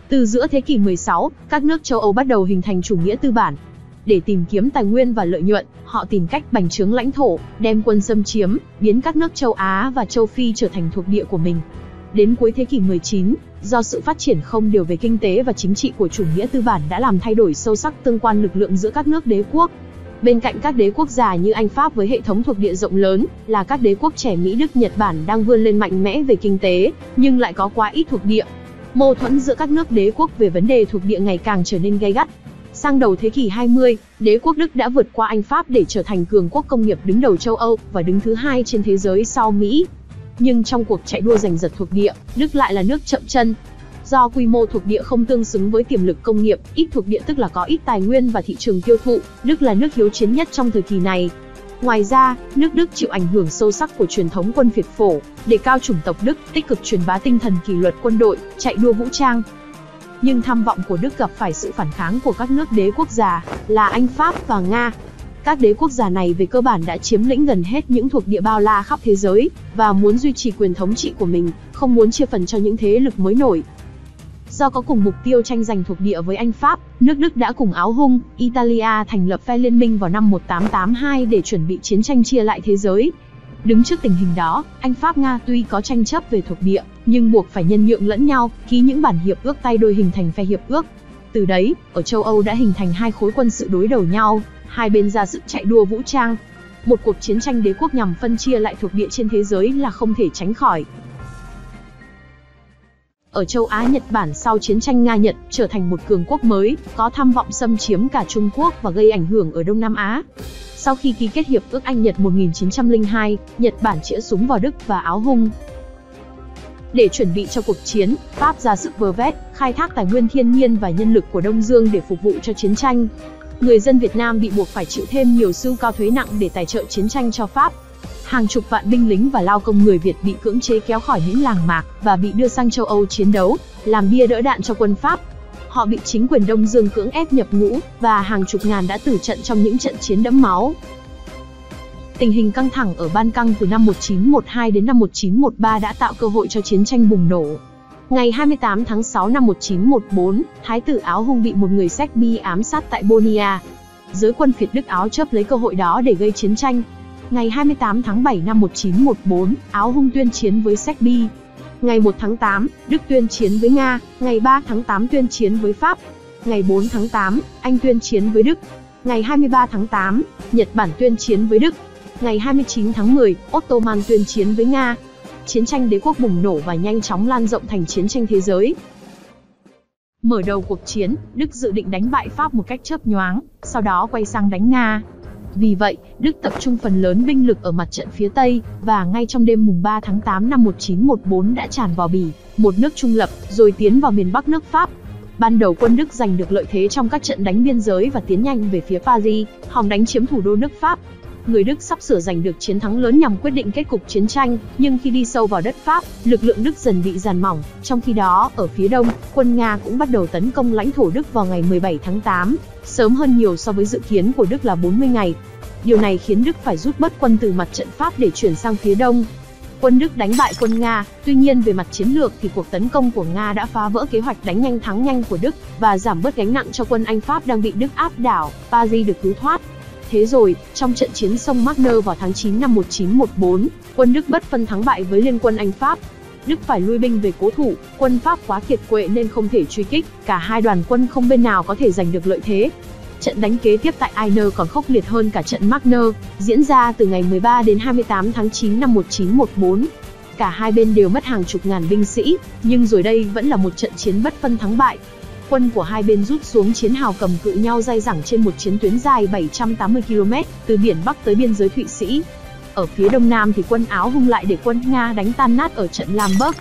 Từ giữa thế kỷ 16, các nước châu Âu bắt đầu hình thành chủ nghĩa tư bản. Để tìm kiếm tài nguyên và lợi nhuận, họ tìm cách bành trướng lãnh thổ, đem quân xâm chiếm, biến các nước châu Á và châu Phi trở thành thuộc địa của mình. Đến cuối thế kỷ 19, do sự phát triển không đều về kinh tế và chính trị của chủ nghĩa tư bản đã làm thay đổi sâu sắc tương quan lực lượng giữa các nước đế quốc. Bên cạnh các đế quốc già như Anh Pháp với hệ thống thuộc địa rộng lớn, là các đế quốc trẻ Mỹ Đức Nhật Bản đang vươn lên mạnh mẽ về kinh tế, nhưng lại có quá ít thuộc địa. Mâu thuẫn giữa các nước đế quốc về vấn đề thuộc địa ngày càng trở nên gay gắt. Sang đầu thế kỷ 20, đế quốc Đức đã vượt qua Anh Pháp để trở thành cường quốc công nghiệp đứng đầu châu Âu và đứng thứ hai trên thế giới sau Mỹ. Nhưng trong cuộc chạy đua giành giật thuộc địa, Đức lại là nước chậm chân. Do quy mô thuộc địa không tương xứng với tiềm lực công nghiệp, ít thuộc địa tức là có ít tài nguyên và thị trường tiêu thụ, Đức là nước hiếu chiến nhất trong thời kỳ này. Ngoài ra, nước Đức chịu ảnh hưởng sâu sắc của truyền thống quân phiệt phổ, đề cao chủng tộc Đức, tích cực truyền bá tinh thần kỷ luật quân đội, chạy đua vũ trang. Nhưng tham vọng của Đức gặp phải sự phản kháng của các nước đế quốc già, là Anh, Pháp và Nga. Các đế quốc già này về cơ bản đã chiếm lĩnh gần hết những thuộc địa bao la khắp thế giới, và muốn duy trì quyền thống trị của mình, không muốn chia phần cho những thế lực mới nổi. Do có cùng mục tiêu tranh giành thuộc địa với Anh Pháp, nước Đức đã cùng Áo Hung, Italia thành lập phe liên minh vào năm 1882 để chuẩn bị chiến tranh chia lại thế giới. Đứng trước tình hình đó, Anh Pháp Nga tuy có tranh chấp về thuộc địa, nhưng buộc phải nhân nhượng lẫn nhau, ký những bản hiệp ước tay đôi hình thành phe hiệp ước. Từ đấy, ở châu Âu đã hình thành hai khối quân sự đối đầu nhau, hai bên ra sức chạy đua vũ trang. Một cuộc chiến tranh đế quốc nhằm phân chia lại thuộc địa trên thế giới là không thể tránh khỏi. Ở châu Á, Nhật Bản sau chiến tranh Nga-Nhật trở thành một cường quốc mới, có tham vọng xâm chiếm cả Trung Quốc và gây ảnh hưởng ở Đông Nam Á. Sau khi ký kết hiệp ước Anh-Nhật 1902, Nhật Bản chĩa súng vào Đức và Áo Hung. Để chuẩn bị cho cuộc chiến, Pháp ra sức vơ vét, khai thác tài nguyên thiên nhiên và nhân lực của Đông Dương để phục vụ cho chiến tranh. Người dân Việt Nam bị buộc phải chịu thêm nhiều sưu cao thuế nặng để tài trợ chiến tranh cho Pháp. Hàng chục vạn binh lính và lao công người Việt bị cưỡng chế kéo khỏi những làng mạc và bị đưa sang châu Âu chiến đấu, làm bia đỡ đạn cho quân Pháp. Họ bị chính quyền Đông Dương cưỡng ép nhập ngũ, và hàng chục ngàn đã tử trận trong những trận chiến đẫm máu. Tình hình căng thẳng ở Ban Căng từ năm 1912 đến năm 1913 đã tạo cơ hội cho chiến tranh bùng nổ. Ngày 28 tháng 6 năm 1914, Thái tử Áo Hung bị một người Séc Bi ám sát tại Bonia. Giới quân phiệt Đức Áo chớp lấy cơ hội đó để gây chiến tranh. Ngày 28 tháng 7 năm 1914, Áo Hung tuyên chiến với Séc Bi. Ngày 1 tháng 8, Đức tuyên chiến với Nga. Ngày 3 tháng 8 tuyên chiến với Pháp. Ngày 4 tháng 8, Anh tuyên chiến với Đức. Ngày 23 tháng 8, Nhật Bản tuyên chiến với Đức. Ngày 29 tháng 10, Ottoman tuyên chiến với Nga. Chiến tranh đế quốc bùng nổ và nhanh chóng lan rộng thành chiến tranh thế giới. Mở đầu cuộc chiến, Đức dự định đánh bại Pháp một cách chớp nhoáng, sau đó quay sang đánh Nga. Vì vậy, Đức tập trung phần lớn binh lực ở mặt trận phía Tây, và ngay trong đêm mùng 3 tháng 8 năm 1914 đã tràn vào Bỉ, một nước trung lập, rồi tiến vào miền Bắc nước Pháp. Ban đầu quân Đức giành được lợi thế trong các trận đánh biên giới và tiến nhanh về phía Paris, hòng đánh chiếm thủ đô nước Pháp. Người Đức sắp sửa giành được chiến thắng lớn nhằm quyết định kết cục chiến tranh, nhưng khi đi sâu vào đất Pháp, lực lượng Đức dần bị dàn mỏng. Trong khi đó, ở phía đông, quân Nga cũng bắt đầu tấn công lãnh thổ Đức vào ngày 17 tháng 8, sớm hơn nhiều so với dự kiến của Đức là 40 ngày. Điều này khiến Đức phải rút bớt quân từ mặt trận Pháp để chuyển sang phía đông. Quân Đức đánh bại quân Nga, tuy nhiên về mặt chiến lược thì cuộc tấn công của Nga đã phá vỡ kế hoạch đánh nhanh thắng nhanh của Đức, và giảm bớt gánh nặng cho quân Anh Pháp đang bị Đức áp đảo. Paris được cứu thoát. Thế rồi, trong trận chiến sông Marne vào tháng 9 năm 1914, quân Đức bất phân thắng bại với liên quân Anh Pháp. Đức phải lui binh về cố thủ, quân Pháp quá kiệt quệ nên không thể truy kích, cả hai đoàn quân không bên nào có thể giành được lợi thế. Trận đánh kế tiếp tại Aisne còn khốc liệt hơn cả trận Marne, diễn ra từ ngày 13 đến 28 tháng 9 năm 1914. Cả hai bên đều mất hàng chục ngàn binh sĩ, nhưng rồi đây vẫn là một trận chiến bất phân thắng bại. Quân của hai bên rút xuống chiến hào cầm cự nhau dai dẳng trên một chiến tuyến dài 780 km, từ biển Bắc tới biên giới Thụy Sĩ. Ở phía đông nam thì quân Áo Hung lại để quân Nga đánh tan nát ở trận Lamberg.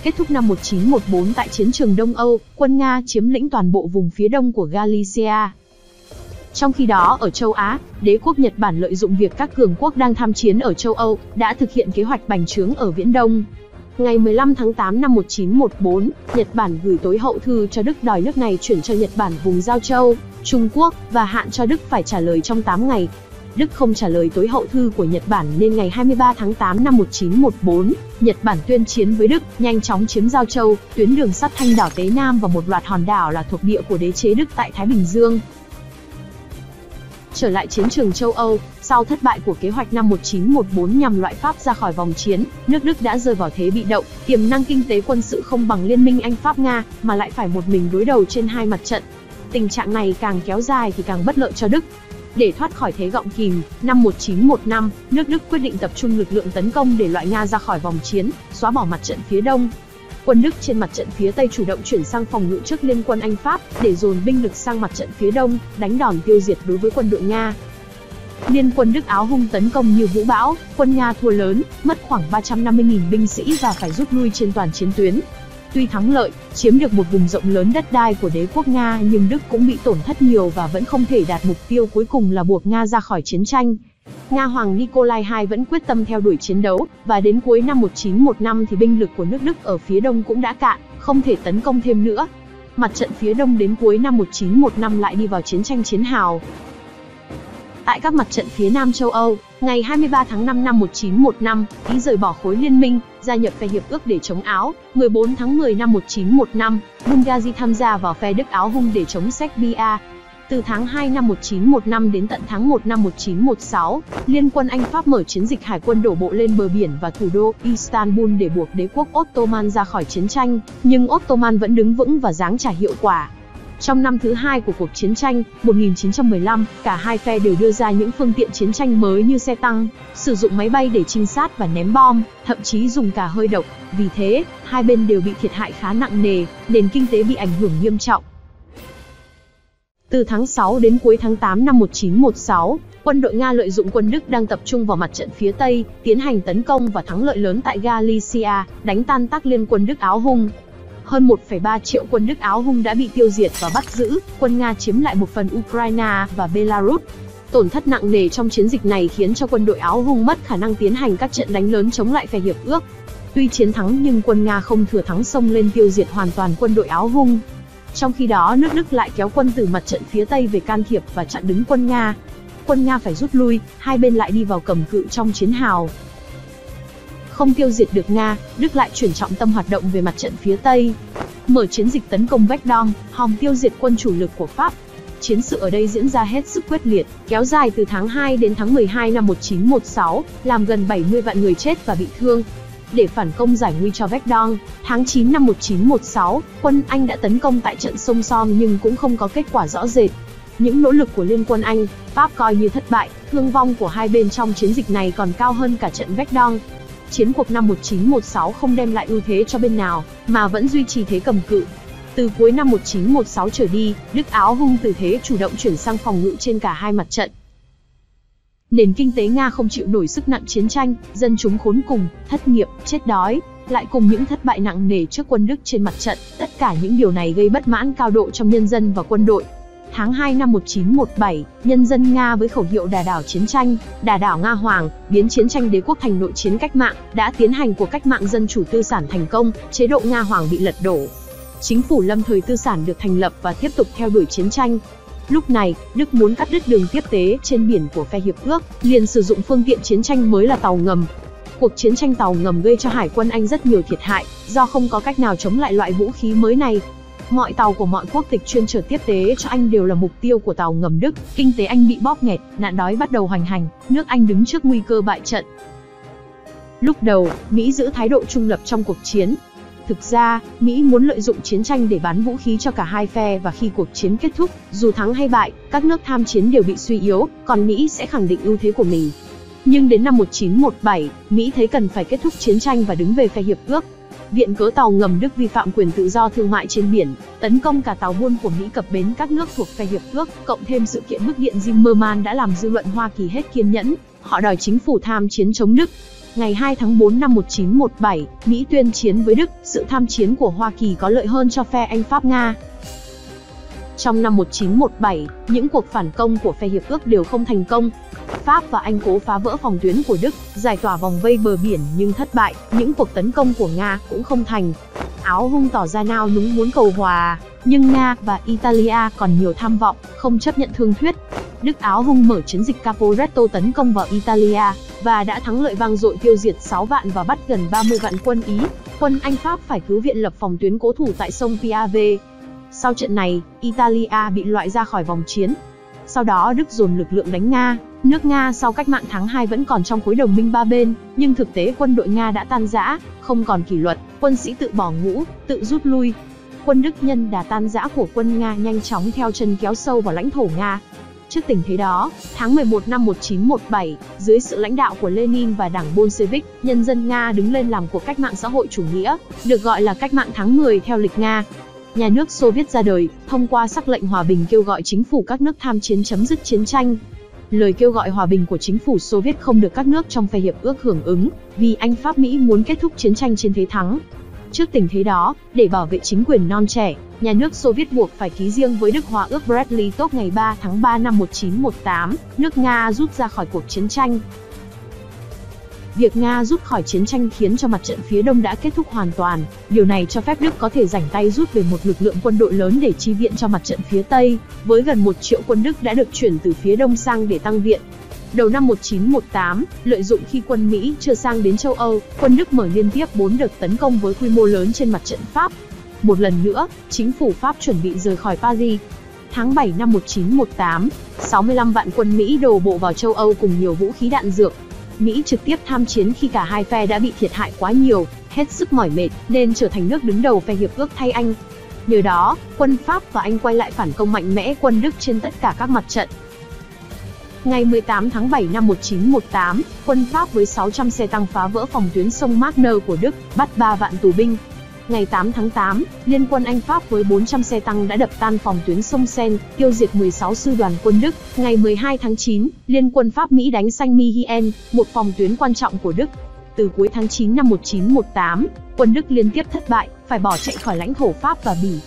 Kết thúc năm 1914 tại chiến trường Đông Âu, quân Nga chiếm lĩnh toàn bộ vùng phía đông của Galicia. Trong khi đó, ở châu Á, đế quốc Nhật Bản lợi dụng việc các cường quốc đang tham chiến ở châu Âu, đã thực hiện kế hoạch bành trướng ở Viễn Đông. Ngày 15 tháng 8 năm 1914, Nhật Bản gửi tối hậu thư cho Đức đòi nước này chuyển cho Nhật Bản vùng Giao Châu, Trung Quốc, và hạn cho Đức phải trả lời trong 8 ngày. Đức không trả lời tối hậu thư của Nhật Bản nên ngày 23 tháng 8 năm 1914, Nhật Bản tuyên chiến với Đức, nhanh chóng chiếm Giao Châu, tuyến đường sắt Thanh đảo Tế Nam và một loạt hòn đảo là thuộc địa của đế chế Đức tại Thái Bình Dương. Trở lại chiến trường châu Âu, sau thất bại của kế hoạch năm 1914 nhằm loại Pháp ra khỏi vòng chiến, nước Đức đã rơi vào thế bị động, tiềm năng kinh tế quân sự không bằng liên minh Anh-Pháp-Nga, mà lại phải một mình đối đầu trên hai mặt trận. Tình trạng này càng kéo dài thì càng bất lợi cho Đức. Để thoát khỏi thế gọng kìm, năm 1915, nước Đức quyết định tập trung lực lượng tấn công để loại Nga ra khỏi vòng chiến, xóa bỏ mặt trận phía đông. Quân Đức trên mặt trận phía Tây chủ động chuyển sang phòng ngự trước liên quân Anh-Pháp, để dồn binh lực sang mặt trận phía đông, đánh đòn tiêu diệt đối với quân đội Nga. Liên quân Đức Áo Hung tấn công như vũ bão, quân Nga thua lớn, mất khoảng 350.000 binh sĩ và phải rút lui trên toàn chiến tuyến. Tuy thắng lợi, chiếm được một vùng rộng lớn đất đai của đế quốc Nga nhưng Đức cũng bị tổn thất nhiều và vẫn không thể đạt mục tiêu cuối cùng là buộc Nga ra khỏi chiến tranh. Nga Hoàng Nikolai II vẫn quyết tâm theo đuổi chiến đấu, và đến cuối năm 1915 thì binh lực của nước Đức ở phía đông cũng đã cạn, không thể tấn công thêm nữa. Mặt trận phía đông đến cuối năm 1915 lại đi vào chiến tranh chiến hào. Tại các mặt trận phía Nam châu Âu, ngày 23 tháng 5 năm 1915, Ý rời bỏ khối liên minh, gia nhập phe hiệp ước để chống Áo. 14 tháng 10 năm 1915, Bulgaria tham gia vào phe Đức Áo Hung để chống Serbia. Từ tháng 2 năm 1915 đến tận tháng 1 năm 1916, Liên quân Anh-Pháp mở chiến dịch hải quân đổ bộ lên bờ biển và thủ đô Istanbul để buộc đế quốc Ottoman ra khỏi chiến tranh, nhưng Ottoman vẫn đứng vững và giáng trả hiệu quả. Trong năm thứ hai của cuộc chiến tranh, 1915, cả hai phe đều đưa ra những phương tiện chiến tranh mới như xe tăng, sử dụng máy bay để trinh sát và ném bom, thậm chí dùng cả hơi độc. Vì thế, hai bên đều bị thiệt hại khá nặng nề, nền kinh tế bị ảnh hưởng nghiêm trọng. Từ tháng 6 đến cuối tháng 8 năm 1916, quân đội Nga lợi dụng quân Đức đang tập trung vào mặt trận phía Tây, tiến hành tấn công và thắng lợi lớn tại Galicia, đánh tan tác liên quân Đức Áo Hung. Hơn 1,3 triệu quân Đức Áo Hung đã bị tiêu diệt và bắt giữ, quân Nga chiếm lại một phần Ukraine và Belarus. Tổn thất nặng nề trong chiến dịch này khiến cho quân đội Áo Hung mất khả năng tiến hành các trận đánh lớn chống lại phe hiệp ước. Tuy chiến thắng nhưng quân Nga không thừa thắng xông lên tiêu diệt hoàn toàn quân đội Áo Hung. Trong khi đó, nước Đức lại kéo quân từ mặt trận phía Tây về can thiệp và chặn đứng quân Nga. Quân Nga phải rút lui, hai bên lại đi vào cầm cự trong chiến hào. Không tiêu diệt được Nga, Đức lại chuyển trọng tâm hoạt động về mặt trận phía Tây. Mở chiến dịch tấn công Verdun, hòng tiêu diệt quân chủ lực của Pháp. Chiến sự ở đây diễn ra hết sức quyết liệt, kéo dài từ tháng 2 đến tháng 12 năm 1916, làm gần 70 vạn người chết và bị thương. Để phản công giải nguy cho Verdun, tháng 9 năm 1916, quân Anh đã tấn công tại trận sông Somme nhưng cũng không có kết quả rõ rệt. Những nỗ lực của Liên quân Anh, Pháp coi như thất bại, thương vong của hai bên trong chiến dịch này còn cao hơn cả trận Verdun. Chiến cuộc năm 1916 không đem lại ưu thế cho bên nào, mà vẫn duy trì thế cầm cự. Từ cuối năm 1916 trở đi, Đức Áo Hung từ thế chủ động chuyển sang phòng ngự trên cả hai mặt trận. Nền kinh tế Nga không chịu nổi sức nặng chiến tranh, dân chúng khốn cùng, thất nghiệp, chết đói, lại cùng những thất bại nặng nề trước quân Đức trên mặt trận. Tất cả những điều này gây bất mãn cao độ trong nhân dân và quân đội. Tháng 2 năm 1917, nhân dân Nga với khẩu hiệu đả đảo chiến tranh, đả đảo Nga Hoàng, biến chiến tranh đế quốc thành nội chiến cách mạng, đã tiến hành cuộc cách mạng dân chủ tư sản thành công, chế độ Nga Hoàng bị lật đổ. Chính phủ lâm thời tư sản được thành lập và tiếp tục theo đuổi chiến tranh. Lúc này, Đức muốn cắt đứt đường tiếp tế trên biển của phe hiệp ước, liền sử dụng phương tiện chiến tranh mới là tàu ngầm. Cuộc chiến tranh tàu ngầm gây cho Hải quân Anh rất nhiều thiệt hại, do không có cách nào chống lại loại vũ khí mới này. Mọi tàu của mọi quốc tịch chuyên chở tiếp tế cho Anh đều là mục tiêu của tàu ngầm Đức, kinh tế Anh bị bóp nghẹt, nạn đói bắt đầu hoành hành, nước Anh đứng trước nguy cơ bại trận. Lúc đầu, Mỹ giữ thái độ trung lập trong cuộc chiến. Thực ra, Mỹ muốn lợi dụng chiến tranh để bán vũ khí cho cả hai phe và khi cuộc chiến kết thúc, dù thắng hay bại, các nước tham chiến đều bị suy yếu, còn Mỹ sẽ khẳng định ưu thế của mình. Nhưng đến năm 1917, Mỹ thấy cần phải kết thúc chiến tranh và đứng về phe hiệp ước. Viện cớ tàu ngầm Đức vi phạm quyền tự do thương mại trên biển, tấn công cả tàu buôn của Mỹ cập bến các nước thuộc phe hiệp ước, cộng thêm sự kiện bức điện Zimmerman đã làm dư luận Hoa Kỳ hết kiên nhẫn, họ đòi chính phủ tham chiến chống Đức. Ngày 2 tháng 4 năm 1917, Mỹ tuyên chiến với Đức, sự tham chiến của Hoa Kỳ có lợi hơn cho phe Anh-Pháp-Nga. Trong năm 1917, những cuộc phản công của phe hiệp ước đều không thành công. Pháp và Anh cố phá vỡ phòng tuyến của Đức, giải tỏa vòng vây bờ biển nhưng thất bại, những cuộc tấn công của Nga cũng không thành. Áo Hung tỏ ra nao núng muốn cầu hòa, nhưng Nga và Italia còn nhiều tham vọng, không chấp nhận thương thuyết. Đức Áo Hung mở chiến dịch Caporetto tấn công vào Italia, và đã thắng lợi vang dội tiêu diệt 6 vạn và bắt gần 30 vạn quân Ý. Quân Anh Pháp phải cứu viện lập phòng tuyến cố thủ tại sông Piave. Sau trận này, Italia bị loại ra khỏi vòng chiến. Sau đó Đức dồn lực lượng đánh Nga. Nước Nga sau cách mạng tháng 2 vẫn còn trong khối đồng minh ba bên, nhưng thực tế quân đội Nga đã tan rã, không còn kỷ luật, quân sĩ tự bỏ ngũ, tự rút lui. Quân Đức nhân đà tan rã của quân Nga nhanh chóng theo chân kéo sâu vào lãnh thổ Nga. Trước tình thế đó, tháng 11 năm 1917, dưới sự lãnh đạo của Lenin và đảng Bolshevik, nhân dân Nga đứng lên làm cuộc cách mạng xã hội chủ nghĩa, được gọi là cách mạng tháng 10 theo lịch Nga. Nhà nước Xô Viết ra đời, thông qua sắc lệnh hòa bình kêu gọi chính phủ các nước tham chiến chấm dứt chiến tranh. Lời kêu gọi hòa bình của chính phủ Xô Viết không được các nước trong phe hiệp ước hưởng ứng, vì Anh Pháp Mỹ muốn kết thúc chiến tranh trên thế thắng. Trước tình thế đó, để bảo vệ chính quyền non trẻ, nhà nước Xô Viết buộc phải ký riêng với Đức Hòa ước Brest-Litovsk ngày 3 tháng 3 năm 1918, nước Nga rút ra khỏi cuộc chiến tranh. Việc Nga rút khỏi chiến tranh khiến cho mặt trận phía Đông đã kết thúc hoàn toàn. Điều này cho phép Đức có thể rảnh tay rút về một lực lượng quân đội lớn để chi viện cho mặt trận phía Tây, với gần 1 triệu quân Đức đã được chuyển từ phía Đông sang để tăng viện. Đầu năm 1918, lợi dụng khi quân Mỹ chưa sang đến châu Âu, quân Đức mở liên tiếp 4 đợt tấn công với quy mô lớn trên mặt trận Pháp. Một lần nữa, chính phủ Pháp chuẩn bị rời khỏi Paris. Tháng 7 năm 1918, 65 vạn quân Mỹ đổ bộ vào châu Âu cùng nhiều vũ khí đạn dược. Mỹ trực tiếp tham chiến khi cả hai phe đã bị thiệt hại quá nhiều, hết sức mỏi mệt, nên trở thành nước đứng đầu phe hiệp ước thay Anh. Nhờ đó, quân Pháp và Anh quay lại phản công mạnh mẽ quân Đức trên tất cả các mặt trận. Ngày 18 tháng 7 năm 1918, quân Pháp với 600 xe tăng phá vỡ phòng tuyến sông Marne của Đức, bắt 3 vạn tù binh. Ngày 8 tháng 8, Liên quân Anh Pháp với 400 xe tăng đã đập tan phòng tuyến sông Seine, tiêu diệt 16 sư đoàn quân Đức. Ngày 12 tháng 9, Liên quân Pháp Mỹ đánh Saint-Mihiel, một phòng tuyến quan trọng của Đức. Từ cuối tháng 9 năm 1918, quân Đức liên tiếp thất bại, phải bỏ chạy khỏi lãnh thổ Pháp và Bỉ.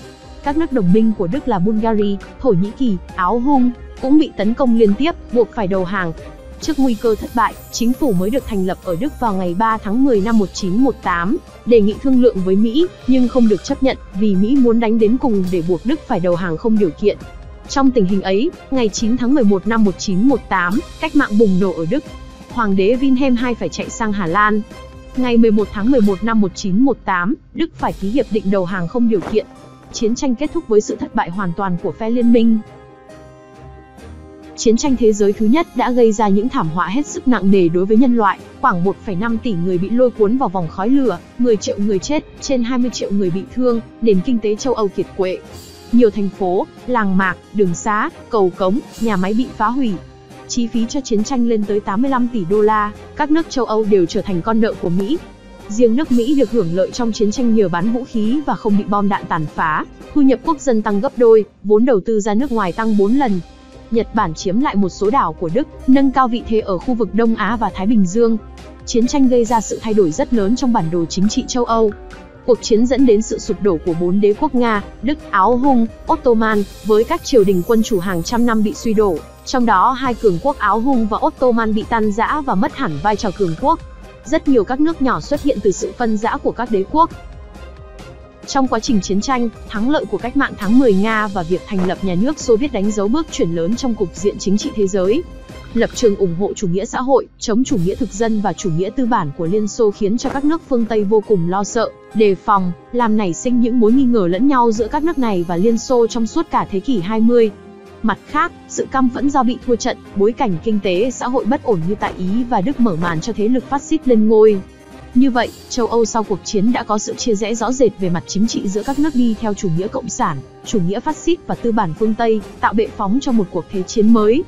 Các nước đồng minh của Đức là Bulgaria, Thổ Nhĩ Kỳ, Áo Hung cũng bị tấn công liên tiếp, buộc phải đầu hàng. Trước nguy cơ thất bại, chính phủ mới được thành lập ở Đức vào ngày 3 tháng 10 năm 1918, đề nghị thương lượng với Mỹ, nhưng không được chấp nhận, vì Mỹ muốn đánh đến cùng để buộc Đức phải đầu hàng không điều kiện. Trong tình hình ấy, ngày 9 tháng 11 năm 1918, cách mạng bùng nổ ở Đức. Hoàng đế Wilhelm II phải chạy sang Hà Lan. Ngày 11 tháng 11 năm 1918, Đức phải ký hiệp định đầu hàng không điều kiện. Chiến tranh kết thúc với sự thất bại hoàn toàn của phe liên minh. Chiến tranh thế giới thứ nhất đã gây ra những thảm họa hết sức nặng nề đối với nhân loại, khoảng 1,5 tỷ người bị lôi cuốn vào vòng khói lửa, 10 triệu người chết, trên 20 triệu người bị thương, nền kinh tế châu Âu kiệt quệ. Nhiều thành phố, làng mạc, đường xá, cầu cống, nhà máy bị phá hủy. Chi phí cho chiến tranh lên tới 85 tỷ đô la, các nước châu Âu đều trở thành con nợ của Mỹ. Riêng nước Mỹ được hưởng lợi trong chiến tranh nhờ bán vũ khí và không bị bom đạn tàn phá, thu nhập quốc dân tăng gấp đôi, vốn đầu tư ra nước ngoài tăng 4 lần. Nhật Bản chiếm lại một số đảo của Đức, nâng cao vị thế ở khu vực Đông Á và Thái Bình Dương. Chiến tranh gây ra sự thay đổi rất lớn trong bản đồ chính trị châu Âu. Cuộc chiến dẫn đến sự sụp đổ của 4 đế quốc Nga, Đức, Áo Hung, Ottoman, với các triều đình quân chủ hàng trăm năm bị suy đổ. Trong đó hai cường quốc Áo Hung và Ottoman bị tan rã và mất hẳn vai trò cường quốc. Rất nhiều các nước nhỏ xuất hiện từ sự phân rã của các đế quốc. Trong quá trình chiến tranh, thắng lợi của cách mạng tháng 10 Nga và việc thành lập nhà nước Xô Viết đánh dấu bước chuyển lớn trong cục diện chính trị thế giới. Lập trường ủng hộ chủ nghĩa xã hội, chống chủ nghĩa thực dân và chủ nghĩa tư bản của Liên Xô khiến cho các nước phương Tây vô cùng lo sợ, đề phòng, làm nảy sinh những mối nghi ngờ lẫn nhau giữa các nước này và Liên Xô trong suốt cả thế kỷ 20. Mặt khác, sự căm phẫn do bị thua trận, bối cảnh kinh tế xã hội bất ổn như tại Ý và Đức mở màn cho thế lực phát xít lên ngôi. Như vậy, châu Âu sau cuộc chiến đã có sự chia rẽ rõ rệt về mặt chính trị giữa các nước đi theo chủ nghĩa cộng sản, chủ nghĩa phát xít và tư bản phương Tây, tạo bệ phóng cho một cuộc thế chiến mới.